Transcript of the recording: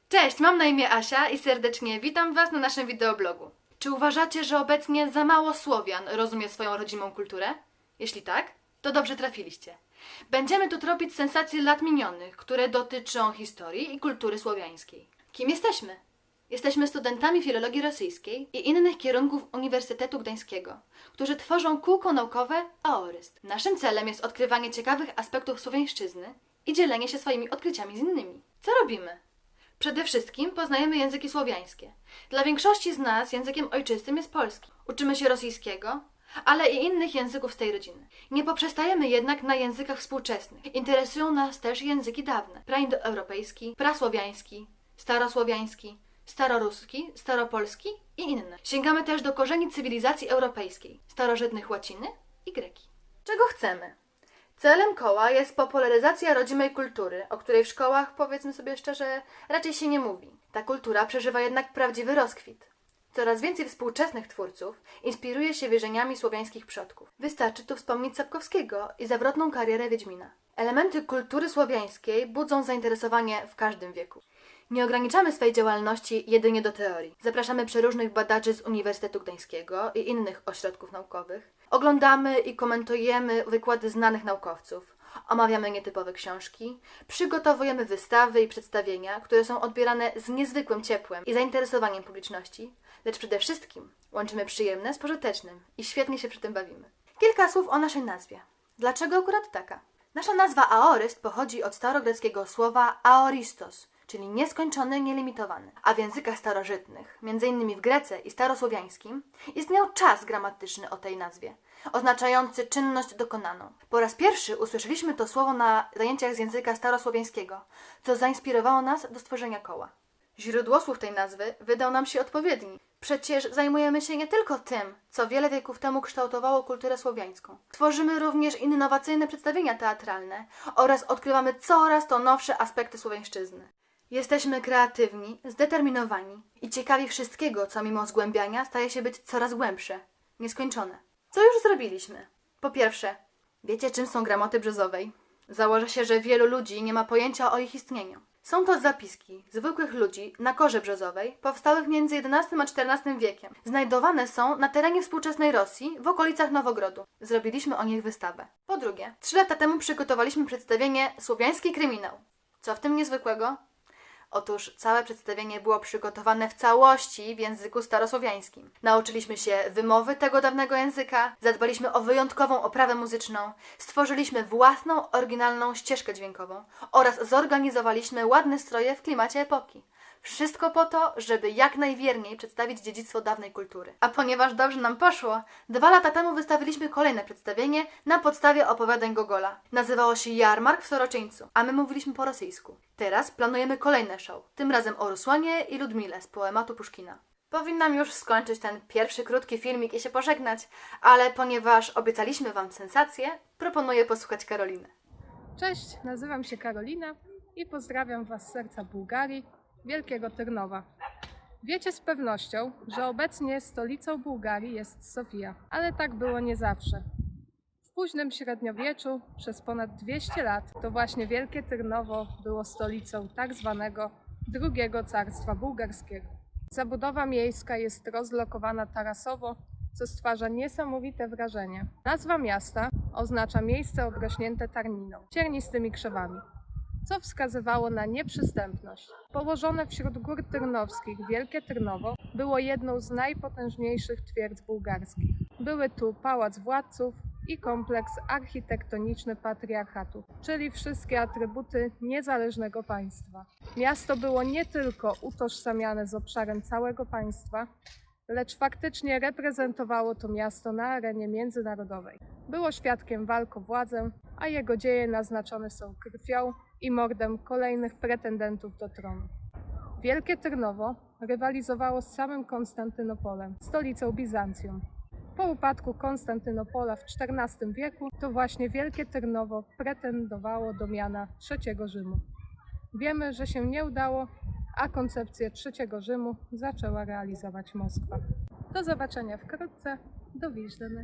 Cześć, mam na imię Asia i serdecznie witam Was na naszym wideoblogu. Czy uważacie, że obecnie za mało Słowian rozumie swoją rodzimą kulturę? Jeśli tak, to dobrze trafiliście. Będziemy tu tropić sensacje lat minionych, które dotyczą historii i kultury słowiańskiej. Kim jesteśmy? Jesteśmy studentami filologii rosyjskiej i innych kierunków Uniwersytetu Gdańskiego, którzy tworzą kółko naukowe Aoryst. Naszym celem jest odkrywanie ciekawych aspektów słowiańszczyzny i dzielenie się swoimi odkryciami z innymi. Co robimy? Przede wszystkim poznajemy języki słowiańskie. Dla większości z nas językiem ojczystym jest polski. Uczymy się rosyjskiego, ale i innych języków z tej rodziny. Nie poprzestajemy jednak na językach współczesnych. Interesują nas też języki dawne. Praindoeuropejski, prasłowiański, starosłowiański, staroruski, staropolski i inne. Sięgamy też do korzeni cywilizacji europejskiej, starożytnych łaciny i greki. Czego chcemy? Celem koła jest popularyzacja rodzimej kultury, o której w szkołach, powiedzmy sobie szczerze, raczej się nie mówi. Ta kultura przeżywa jednak prawdziwy rozkwit. Coraz więcej współczesnych twórców inspiruje się wierzeniami słowiańskich przodków. Wystarczy tu wspomnieć Sapkowskiego i zawrotną karierę Wiedźmina. Elementy kultury słowiańskiej budzą zainteresowanie w każdym wieku. Nie ograniczamy swej działalności jedynie do teorii. Zapraszamy przeróżnych badaczy z Uniwersytetu Gdańskiego i innych ośrodków naukowych. Oglądamy i komentujemy wykłady znanych naukowców. Omawiamy nietypowe książki. Przygotowujemy wystawy i przedstawienia, które są odbierane z niezwykłym ciepłem i zainteresowaniem publiczności. Lecz przede wszystkim łączymy przyjemne z pożytecznym i świetnie się przy tym bawimy. Kilka słów o naszej nazwie. Dlaczego akurat taka? Nasza nazwa Aoryst pochodzi od starogreckiego słowa aoristos, czyli nieskończony, nielimitowany. A w językach starożytnych, m.in. w grece i starosłowiańskim, istniał czas gramatyczny o tej nazwie, oznaczający czynność dokonaną. Po raz pierwszy usłyszeliśmy to słowo na zajęciach z języka starosłowiańskiego, co zainspirowało nas do stworzenia koła. Źródłosłów tej nazwy wydał nam się odpowiedni. Przecież zajmujemy się nie tylko tym, co wiele wieków temu kształtowało kulturę słowiańską. Tworzymy również innowacyjne przedstawienia teatralne oraz odkrywamy coraz to nowsze aspekty słowiańszczyzny. Jesteśmy kreatywni, zdeterminowani i ciekawi wszystkiego, co mimo zgłębiania staje się być coraz głębsze, nieskończone. Co już zrobiliśmy? Po pierwsze, wiecie, czym są gramoty brzozowej? Założę się, że wielu ludzi nie ma pojęcia o ich istnieniu. Są to zapiski zwykłych ludzi na korze brzozowej, powstałych między XI a XIV wiekiem. Znajdowane są na terenie współczesnej Rosji, w okolicach Nowogrodu. Zrobiliśmy o nich wystawę. Po drugie, 3 lata temu przygotowaliśmy przedstawienie Słowiański kryminał. Co w tym niezwykłego? Otóż całe przedstawienie było przygotowane w całości w języku starosłowiańskim. Nauczyliśmy się wymowy tego dawnego języka, zadbaliśmy o wyjątkową oprawę muzyczną, stworzyliśmy własną, oryginalną ścieżkę dźwiękową oraz zorganizowaliśmy ładne stroje w klimacie epoki. Wszystko po to, żeby jak najwierniej przedstawić dziedzictwo dawnej kultury. A ponieważ dobrze nam poszło, 2 lata temu wystawiliśmy kolejne przedstawienie na podstawie opowiadań Gogola. Nazywało się Jarmark w Soroczyńcu, a my mówiliśmy po rosyjsku. Teraz planujemy kolejne show, tym razem o Rusłanie i Ludmile z poematu Puszkina. Powinnam już skończyć ten pierwszy krótki filmik i się pożegnać, ale ponieważ obiecaliśmy Wam sensację, proponuję posłuchać Karoliny. Cześć, nazywam się Karolina i pozdrawiam Was z serca Bułgarii, Wielkiego Tyrnowa. Wiecie z pewnością, że obecnie stolicą Bułgarii jest Sofia, ale tak było nie zawsze. W późnym średniowieczu przez ponad 200 lat to właśnie Wielkie Tyrnowo było stolicą tak zwanego drugiego carstwa bułgarskiego. Zabudowa miejska jest rozlokowana tarasowo, co stwarza niesamowite wrażenie. Nazwa miasta oznacza miejsce obrośnięte tarniną, ciernistymi krzewami, co wskazywało na nieprzystępność. Położone wśród gór tyrnowskich Wielkie Tyrnowo było jedną z najpotężniejszych twierdz bułgarskich. Były tu pałac władców i kompleks architektoniczny patriarchatu, czyli wszystkie atrybuty niezależnego państwa. Miasto było nie tylko utożsamiane z obszarem całego państwa, lecz faktycznie reprezentowało to miasto na arenie międzynarodowej. Było świadkiem walk o władzę, a jego dzieje naznaczone są krwią i mordem kolejnych pretendentów do tronu. Wielkie Tyrnowo rywalizowało z samym Konstantynopolem, stolicą Bizancjum. Po upadku Konstantynopola w XIV wieku to właśnie Wielkie Tyrnowo pretendowało do miana trzeciego Rzymu. Wiemy, że się nie udało, a koncepcję trzeciego Rzymu zaczęła realizować Moskwa. Do zobaczenia wkrótce, do widzenia.